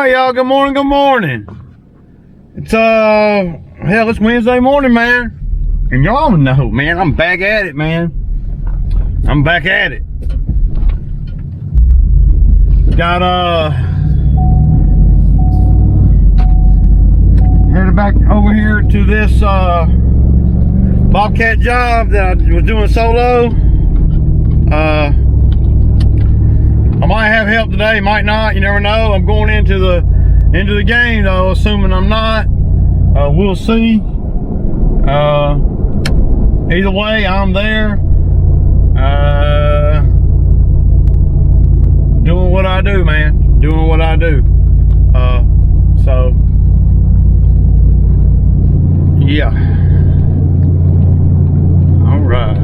right, y'all. Good morning. Good morning. It's hell, it's Wednesday morning, man. And y'all know, man, I'm back at it, man. I'm back at it. Got headed back over here to this Bobcat job that I was doing solo. I might have help today, might not. You never know. I'm going into the game though, assuming I'm not. We'll see. Either way, I'm there. Doing what I do, man. Doing what I do. So yeah. All right.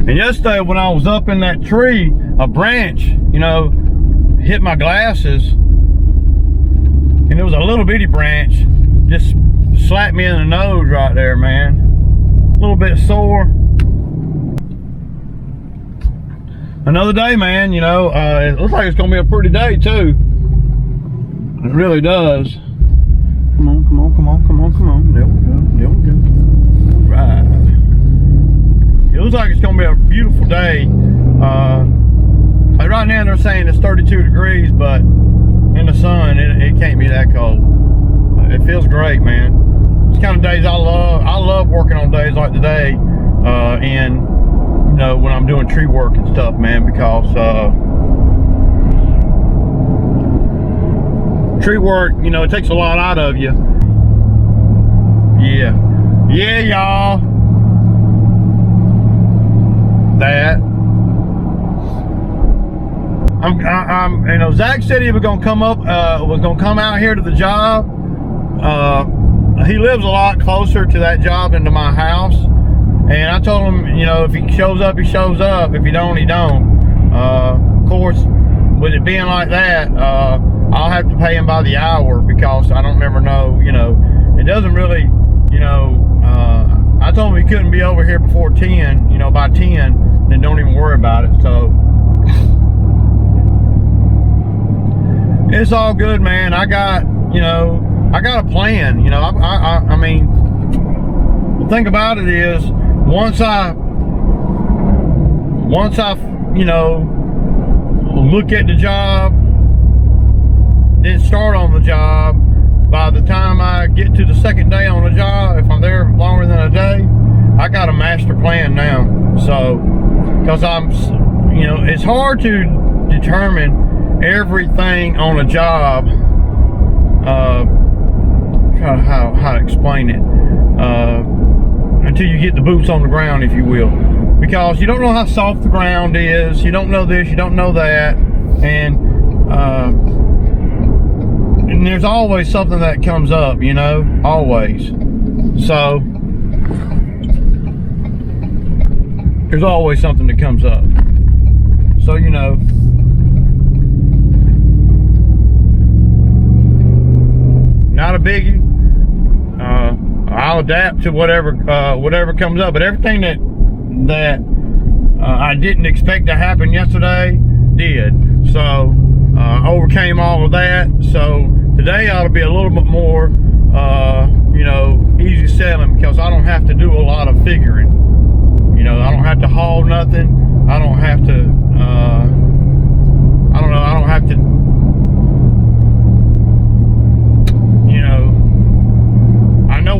And yesterday when I was up in that tree, a branch, you know, hit my glasses, and it was a little bitty branch, just slapped me in the nose right there, man. A little bit sore. Another day, man, you know, it looks like it's gonna be a pretty day too. It really does. Come on, come on, come on, come on, come on. There we go, there we go. All right. It looks like it's gonna be a beautiful day. Like right now they're saying it's 32 degrees, but in the sun it can't be that cold. It feels great, man. It's kind of days I love. I love working on days like today, and you know, when I'm doing tree work and stuff, man, because tree work, you know, it takes a lot out of you. Yeah, y'all. That you know, Zach said he was gonna come up, was gonna come out here to the job. He lives a lot closer to that job than to my house, and I told him, you know, if he shows up, he shows up. If he don't, he don't. Of course, with it being like that, I'll have to pay him by the hour because I don't never know. You know, it doesn't really, you know. I told him he couldn't be over here before 10. You know, by 10. Then don't even worry about it. So it's all good, man. I got, you know, I got a plan. You know, I mean, the thing about it is, once I, you know, look at the job, then start on the job. By the time I get to the second day on the job, if I'm there longer than a day, I got a master plan now. So, because I'm, you know, it's hard to determine everything on a job, how to explain it, until you get the boots on the ground, if you will, because you don't know how soft the ground is, you don't know this, you don't know that, and there's always something that comes up, you know, always. So there's always something that comes up. So, you know, not a biggie. I'll adapt to whatever comes up. But everything that I didn't expect to happen yesterday did. So overcame all of that. So today ought to be a little bit more, you know, easy selling, because I don't have to do a lot of figuring. You know, I don't have to haul nothing. I don't have to, I don't know, I don't have to, you know, I know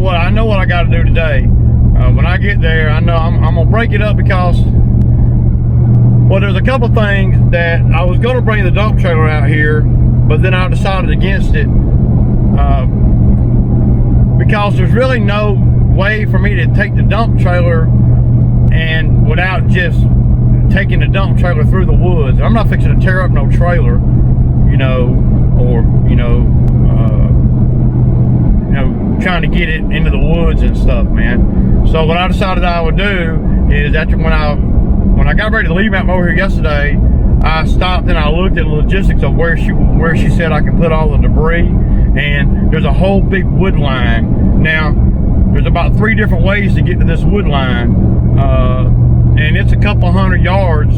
what I got to do today. When I get there, I know I'm going to break it up because, well, there's a couple things that I was going to bring the dump trailer out here, but then I decided against it, because there's really no way for me to take the dump trailer and without just taking the dump trailer through the woods. I'm not fixing to tear up no trailer, you know, or you know, trying to get it into the woods and stuff, man. So what I decided I would do is, after when I got ready to leave out over here yesterday, I stopped and I looked at the logistics of where she said I can put all the debris, and there's a whole big wood line. Now, there's about 3 different ways to get to this wood line, and it's a couple hundred yards,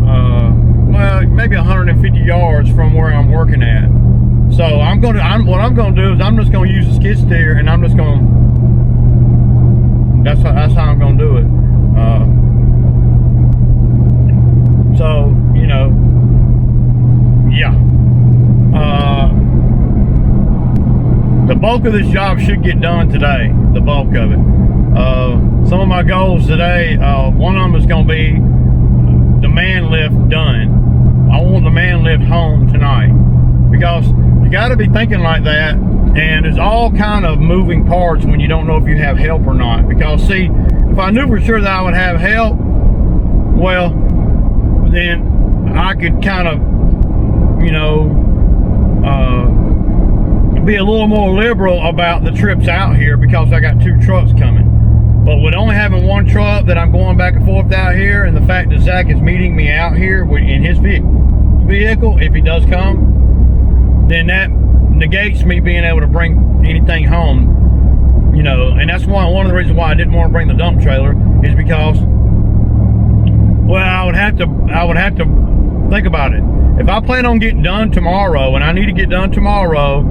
well, maybe 150 yards from where I'm working at. So what I'm gonna do is I'm just gonna use the skid steer, and I'm just gonna, that's how I'm gonna do it. So, you know, yeah. The bulk of this job should get done today, the bulk of it. Some of my goals today, one of them is going to be the man lift done. I want the man lift home tonight, because you got to be thinking like that, and there's all kind of moving parts when you don't know if you have help or not. Because see, if I knew for sure that I would have help, well, then I could kind of, you know, be a little more liberal about the trips out here, because I got 2 trucks coming. But with only having 1 truck that I'm going back and forth out here, and the fact that Zach is meeting me out here in his vehicle, if he does come, then that negates me being able to bring anything home, you know. And that's one of the reasons why I didn't want to bring the dump trailer, is because, well, I would have to think about it. If I plan on getting done tomorrow, and I need to get done tomorrow,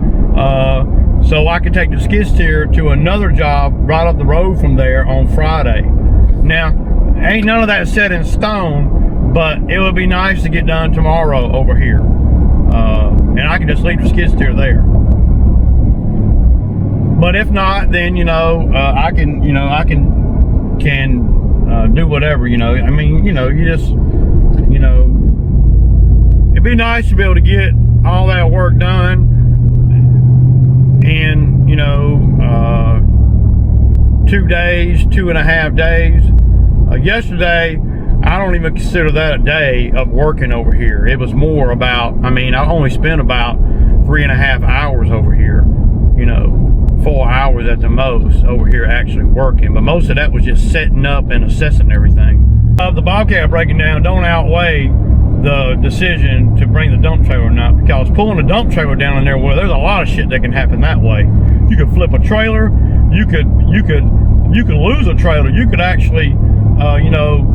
so I can take the skid steer to another job right up the road from there on Friday. Now, ain't none of that set in stone, but it would be nice to get done tomorrow over here. And I can just leave the skid steer there. But if not, then, you know, I can do whatever, you know. I mean, you know, you just, you know, it'd be nice to be able to get all that work done in, you know, 2 days, 2.5 days. Yesterday, I don't even consider that a day of working over here. It was more about, I mean, I only spent about 3.5 hours over here, you know, 4 hours at the most over here actually working. But most of that was just setting up and assessing everything. The Bobcat breaking down don't outweigh the decision to bring the dump trailer or not, because pulling a dump trailer down in there, well, there's a lot of shit that can happen that way. You could flip a trailer, you could lose a trailer, you could actually, you know,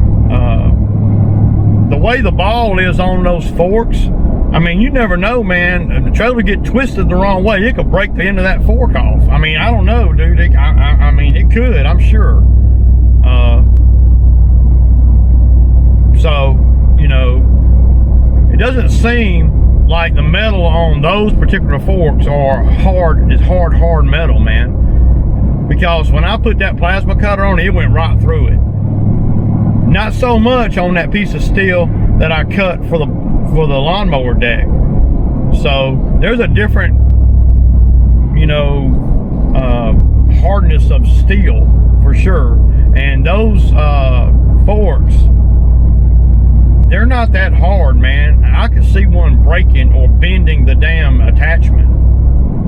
the way the ball is on those forks, I mean, you never know, man. If the trailer get twisted the wrong way, it could break the end of that fork off. I mean, I don't know, dude. I mean, it could, I'm sure. So, you know, it doesn't seem like the metal on those particular forks are hard metal, man. Because when I put that plasma cutter on, it went right through it. Not so much on that piece of steel that I cut for the lawnmower deck. So there's a different, you know, hardness of steel for sure. And those forks, they're not that hard, man. I could see one breaking or bending the damn attachment,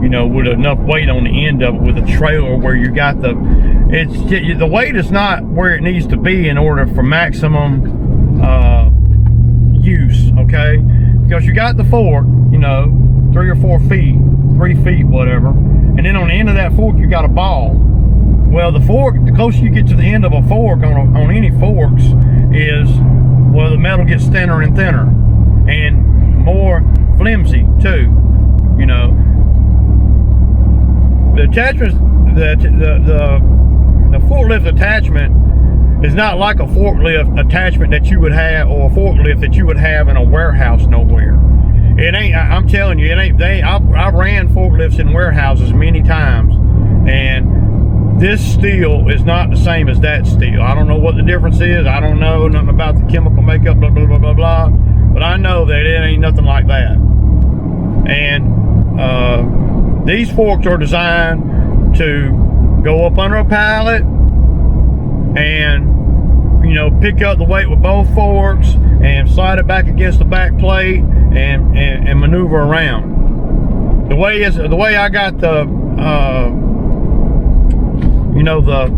you know, with enough weight on the end of it, with a trailer where you got the weight is not where it needs to be in order for maximum use, okay? Because you got the fork, you know, 3 or 4 feet, 3 feet, whatever, and then on the end of that fork you got a ball. Well, the fork, the closer you get to the end of a fork on any forks is, well, the metal gets thinner and thinner and more flimsy too, you know. The attachments, the forklift attachment is not like a forklift attachment that you would have, or a forklift that you would have in a warehouse nowhere. It ain't, I'm telling you, it ain't. I've ran forklifts in warehouses many times, and this steel is not the same as that steel. I don't know what the difference is. I don't know nothing about the chemical makeup, blah, blah, blah, blah, blah. But I know that it ain't nothing like that. And these forks are designed to go up under a pallet and, you know, pick up the weight with both forks and slide it back against the back plate and maneuver around. The way I got the you know, the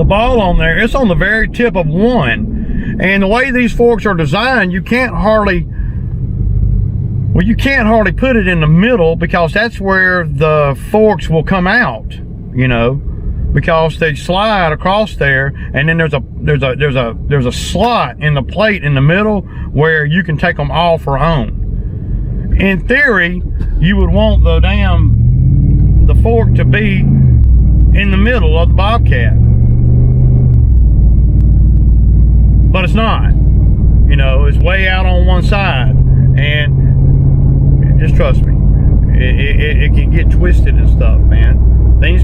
ball on there, it's on the very tip of one. And the way these forks are designed, you can't hardly, Well, you can't hardly put it in the middle because that's where the forks will come out, you know, because they slide across there, and then there's a slot in the plate in the middle where you can take them off or on. In theory, you would want the fork to be in the middle of the Bobcat, but it's not. You know, it's way out on one side, and just trust me, it can get twisted and stuff, man. Things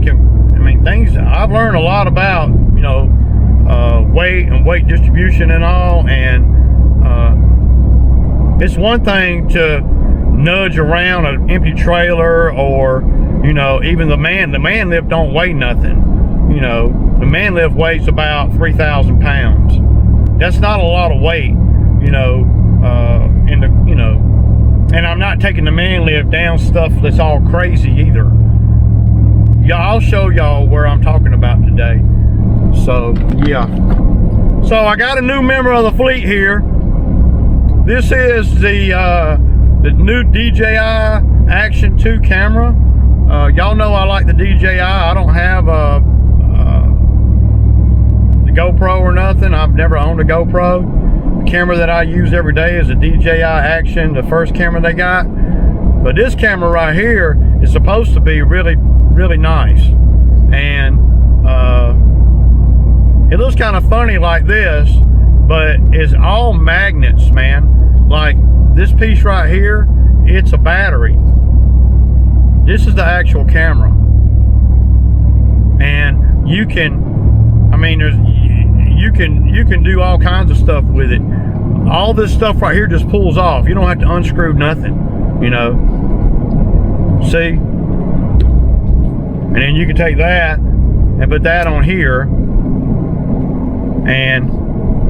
I've learned a lot about, you know, weight and weight distribution and all, and it's one thing to nudge around an empty trailer, or, you know, even the man lift don't weigh nothing. You know, the man lift weighs about 3,000 pounds. That's not a lot of weight, you know, and I'm not taking the man lift down stuff that's all crazy either. Yeah, I'll show y'all where I'm talking about today. So, yeah. So I got a new member of the fleet here. This is the new DJI Action 2 camera. Y'all know I like the DJI. I don't have the GoPro or nothing. I've never owned a GoPro. The camera that I use every day is a DJI Action, the first camera they got. But this camera right here is supposed to be really, really nice. And it looks kind of funny like this, but it's all magnets, man. Like this piece right here, it's a battery. This is the actual camera. And you can, I mean, you can do all kinds of stuff with it. All this stuff right here just pulls off. You don't have to unscrew nothing, you know. See? And then you can take that and put that on here and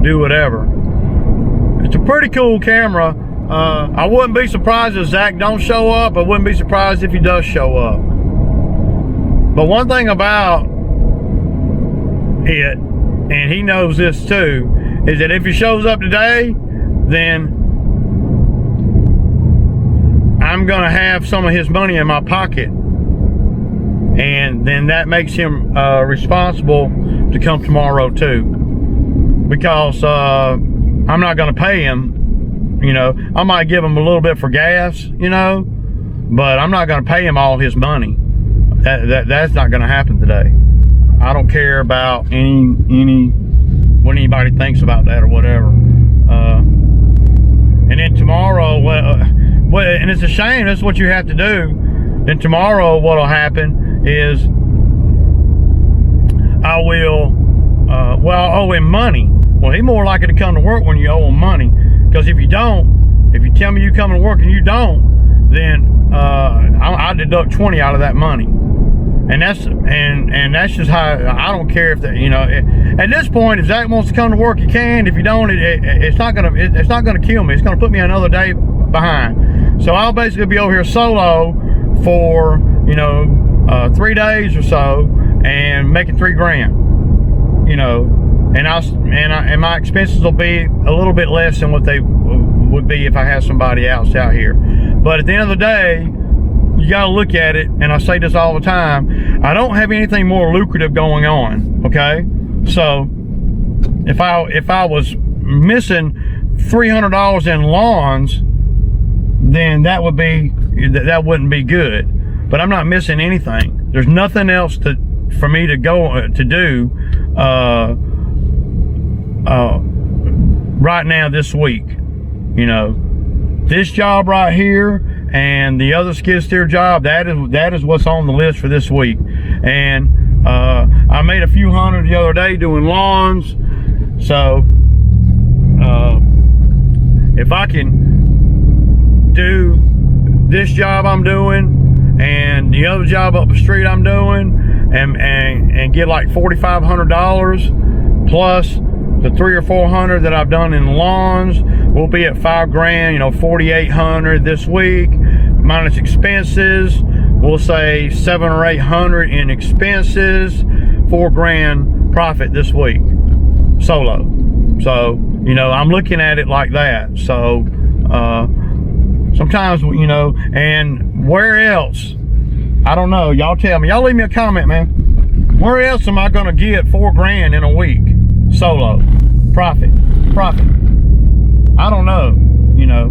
do whatever. It's a pretty cool camera. I wouldn't be surprised if Zach don't show up. I wouldn't be surprised if he does show up. But one thing about it, and he knows this too, is that if he shows up today, then I'm gonna have some of his money in my pocket, and then that makes him responsible to come tomorrow too, because I'm not gonna pay him. You know, I might give him a little bit for gas, you know, but I'm not gonna pay him all his money. That's not gonna happen today. I don't care about what anybody thinks about that or whatever. And then tomorrow, and it's a shame, that's what you have to do. Then tomorrow what'll happen is I will, I'll owe him money. Well, he's more likely to come to work when you owe him money. Because if you don't, if you tell me you come to work and you don't, then I deduct 20 out of that money. And that's just how, I don't care if that, you know, at this point, if Zach wants to come to work, he can. If you don't, it's not gonna kill me. It's gonna put me another day behind. So I'll basically be over here solo for, you know, 3 days or so, and making $3,000, you know, and my expenses will be a little bit less than what they would be if I had somebody else out here. But at the end of the day, you gotta look at it, and I say this all the time, I don't have anything more lucrative going on, okay? So if I was missing $300 in lawns, then that wouldn't be good. But I'm not missing anything. There's nothing else for me to go to do right now this week. You know, this job right here and the other skid steer job, that is what's on the list for this week. And I made a few hundred the other day doing lawns. So if I can do this job I'm doing and the other job up the street I'm doing, and get like $4,500 plus the $300 or $400 that I've done in lawns, we'll be at $5,000, you know, $4,800 this week, minus expenses. We'll say $700 or $800 in expenses, $4,000 profit this week, solo. So, you know, I'm looking at it like that. So, Sometimes, you know, and where else? I don't know. Y'all tell me. Y'all leave me a comment, man. Where else am I gonna get $4 grand in a week? Solo. Profit. I don't know, you know.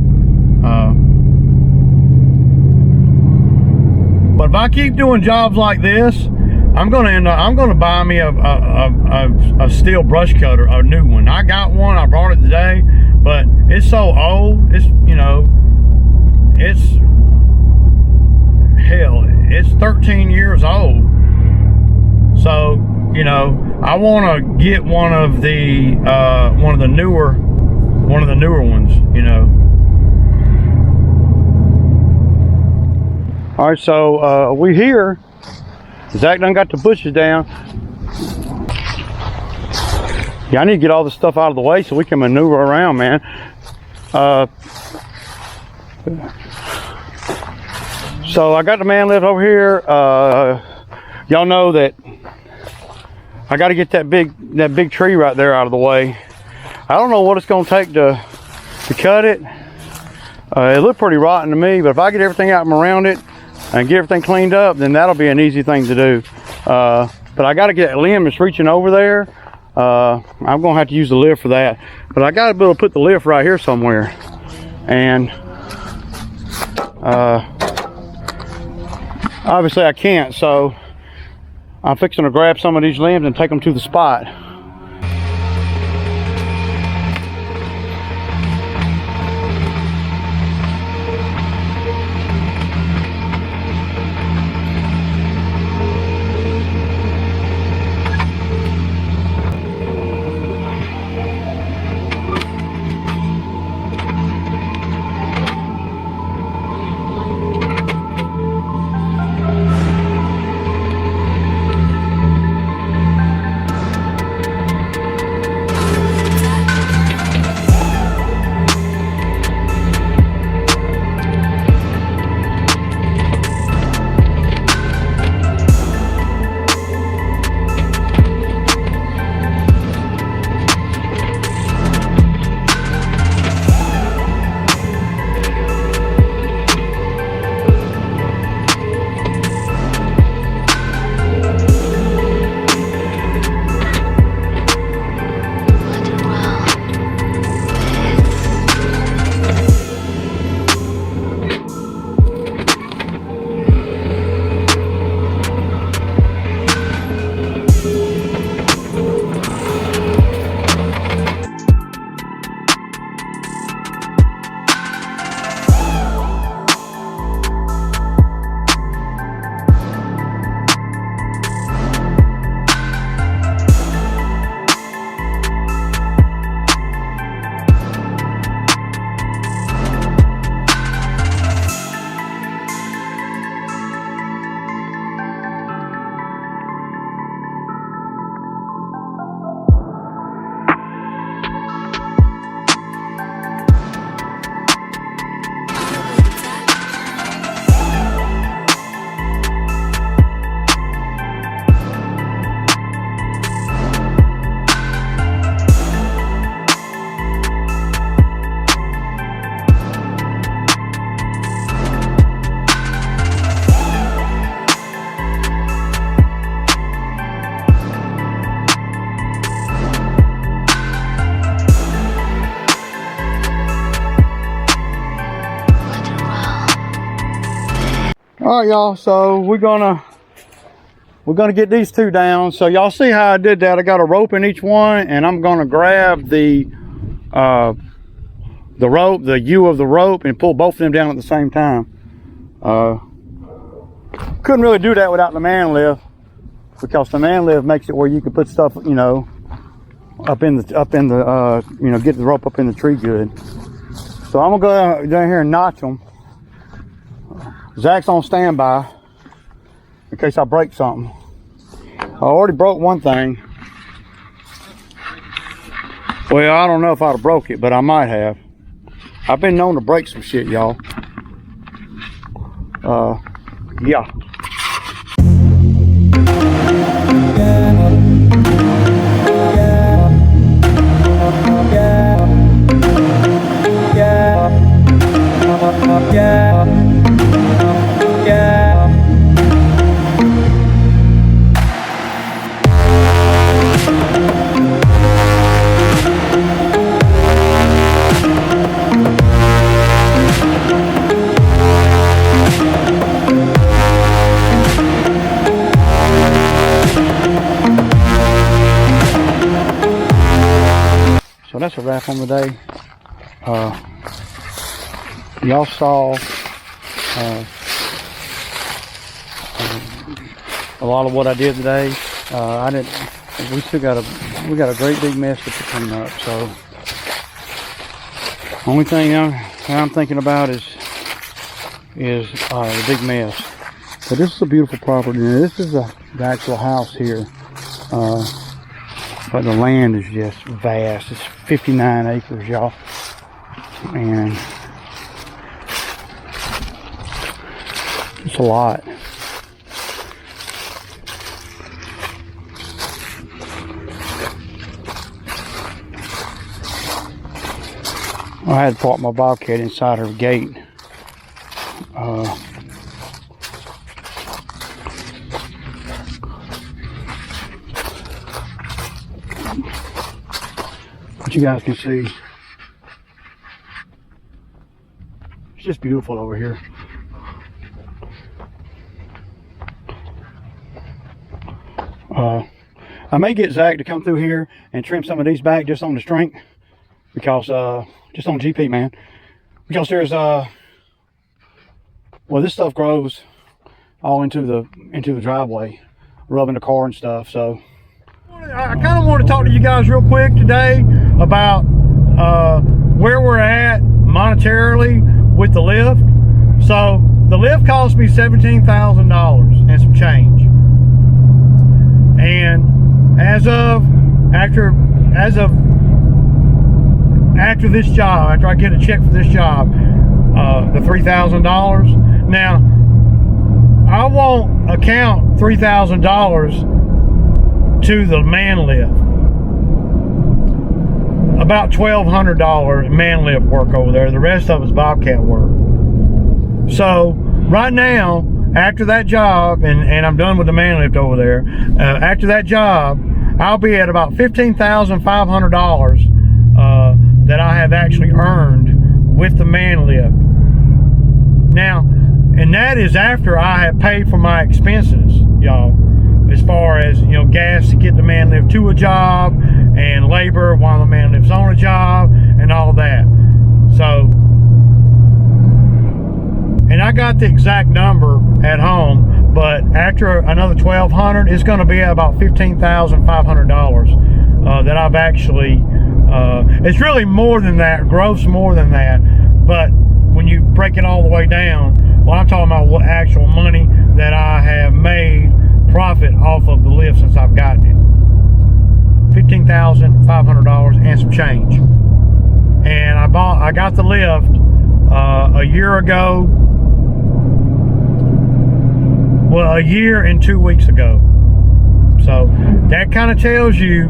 But if I keep doing jobs like this, I'm gonna buy me a steel brush cutter, a new one. I got one, I brought it today, but it's so old, it's, you know, it's 13 years old. So, you know, I wanna get one of the newer ones, you know. All right, so we here. Zach done got the bushes down. Yeah, I need to get all this stuff out of the way so we can maneuver around, man. So I got the man lift over here. Y'all know that I got to get that big tree right there out of the way. I don't know what it's going to take to cut it. It looked pretty rotten to me, but if I get everything out from around it and get everything cleaned up, then that'll be an easy thing to do. But I got to get that limb that's reaching over there. I'm gonna have to use the lift for that, but I got to be able to put the lift right here somewhere. And obviously I can't, so I'm fixing to grab some of these limbs and take them to the spot. All right, y'all, so we're gonna get these two down. So y'all see how I did that. I got a rope in each one, and I'm gonna grab the rope, the U of the rope, and pull both of them down at the same time. Couldn't really do that without the man lift, because the man lift makes it where you can put stuff, you know, up in the you know, get the rope up in the tree good. So I'm gonna go down here and notch them. Zach's on standby in case I break something. I already broke one thing. Well, I don't know if I'd have broke it, but I might have. I've been known to break some shit, y'all. Yeah. Yeah. So that's a wrap on the day. Y'all saw a lot of what I did today. We got a great big mess to clean up. So only thing I'm thinking about is the big mess. But this is a beautiful property. Now, this is the actual house here. But the land is just vast. It's 59 acres, y'all. And it's a lot. I had to park my Bobcat inside her gate. But you guys can see, it's just beautiful over here. I may get Zach to come through here and trim some of these back just on the strength, because just on GP, man, because there's well, this stuff grows all into the driveway, rubbing the car and stuff. So I kind of want to talk to you guys real quick today about where we're at monetarily with the lift. So the lift cost me $17,000 and some change, and as of after this job, after I get a check for this job, the $3,000. Now I won't account $3,000 to the man lift. About $1,200 man lift work over there. The rest of it's Bobcat work. So right now, after that job, and I'm done with the man lift over there, after that job, I'll be at about $15,500 that I have actually earned with the man lift. Now, and that is after I have paid for my expenses, y'all, as far as, you know, gas to get the man lift to a job, and labor while the man lift's on a job, and all that. So, and I got the exact number at home, but after another $1,200, it's going to be about $15,500 that I've actually, it's really more than that, gross more than that, but when you break it all the way down, well, I'm talking about what actual money that I have made profit off of the lift since I've gotten it. $15,500 and some change. And I got the lift a year ago. Well, a year and 2 weeks ago. So that kind of tells you,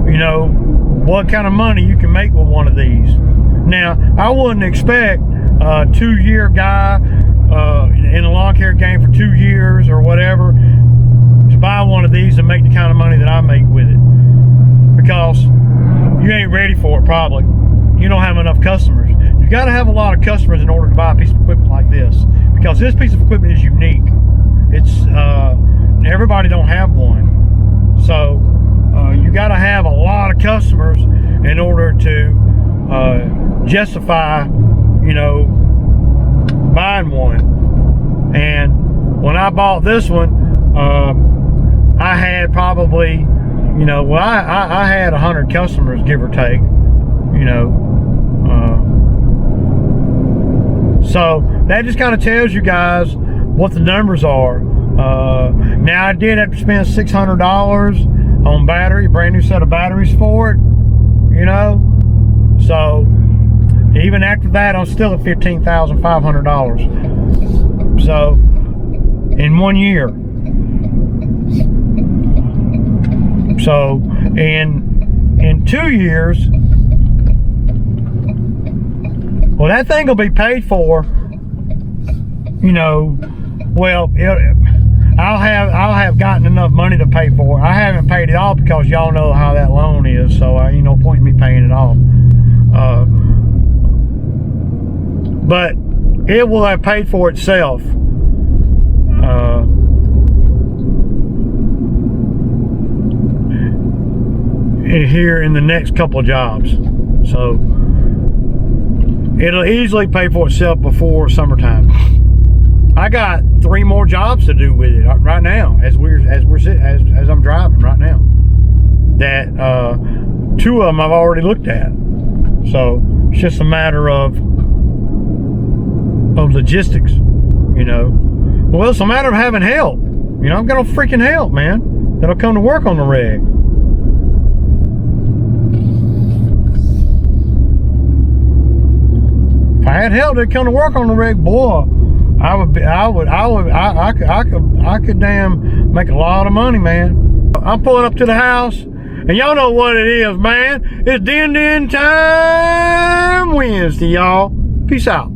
you know, what kind of money you can make with one of these. Now, I wouldn't expect a 2-year guy in the lawn care game for 2 years or whatever to buy one of these and make the kind of money that I make with it, because you ain't ready for it probably. You don't have enough customers. You got to have a lot of customers in order to buy a piece of equipment like this, because this piece of equipment is unique. It's everybody don't have one, so you got to have a lot of customers in order to justify, you know, buying one. And when I bought this one, I had probably, you know, well, I had 100 customers, give or take, you know. So that just kind of tells you guys what the numbers are. Now I did have to spend $600 on battery, brand new set of batteries for it, you know. So even after that, I'm still at $15,500. So in 1 year. So in 2 years, well, that thing will be paid for, you know. Well, I'll have gotten enough money to pay for it. I haven't paid it off because y'all know how that loan is, so ain't no point in me paying it off. But it will have paid for itself. here in the next couple of jobs. So it'll easily pay for itself before summertime. I got 3 more jobs to do with it right now as I'm driving right now. That 2 of them I've already looked at. So it's just a matter of logistics, you know. Well, it's a matter of having help. You know, I've got no freaking help, man, that'll come to work on the rig. If I had help, they'd come to work on the rig, boy. I could damn make a lot of money, man. I'm pulling up to the house, and y'all know what it is, man. It's din time Wednesday, y'all. Peace out.